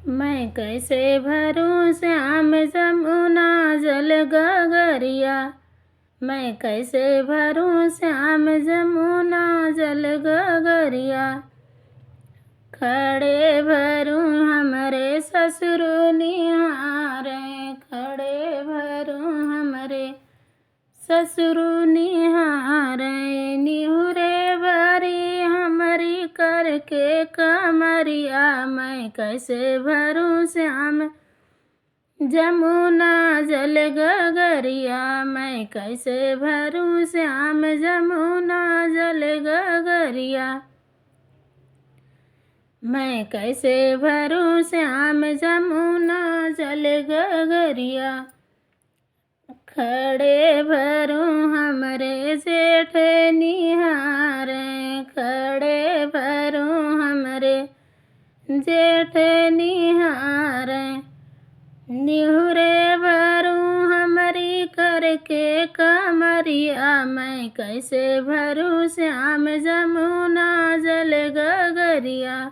मैं कैसे भरूं श्याम जमुना जल गगरिया। मैं कैसे भरूं श्याम जमुना जल गगरिया। खड़े भरूं हमरे ससुर निहारे। खड़े भरूं हमरे ससुर निहारे। निहुरे भरी हमरी करके कमरिया। मैं कैसे भरूं श्याम जमुना जल गगरिया। मैं कैसे भरूं श्याम जमुना जल गगरिया। मैं कैसे भरूं श्याम जमुना जल गगरिया। खड़े भरूं हमरे जेठ निहारे। खड़े भरूं हमरे जेठ निहारे। निहुरे भरूं हमरी करके कमरिया। मैं कैसे भरूं श्याम जमुना जल गगरिया।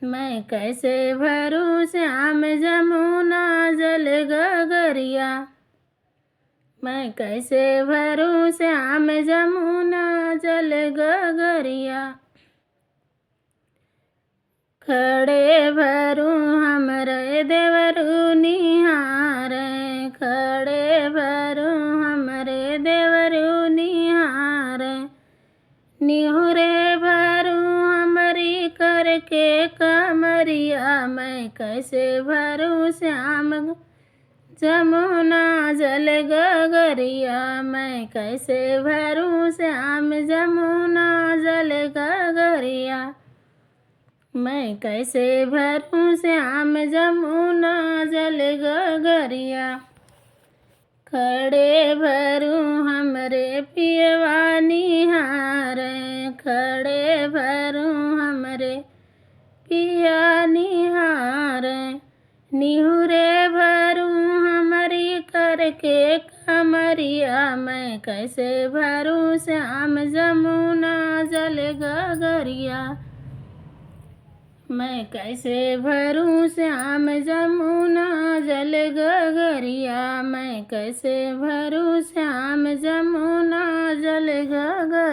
मैं कैसे भरूं श्याम जमुना जल गगरिया। मैं कैसे भरूं श्याम जमुना जल गगरिया। खड़े भरूं हमरे देवरू निहारे। खड़े भरूं हमरे देवरू निहारे। निहुरे भरूं हमरी करके कमरिया। मैं कैसे भरूं श्याम जमुना जल गगरिया। मैं कैसे भरूं श्याम जमुना जल गगरिया। मैं कैसे भरूं श्याम जमुना जल गगरिया। खड़े भरूं हमरे पियवा निहारे। खड़े भरूं हमरे पिया निहारे। निहुरे भरूं हमरी करके कमरिया। मैं कैसे भरूं श्याम जमुना जल गगरिया। मैं कैसे भरूं श्याम जमुना जल गगरिया। मैं कैसे भरूं श्याम जमुना जल गगरिया।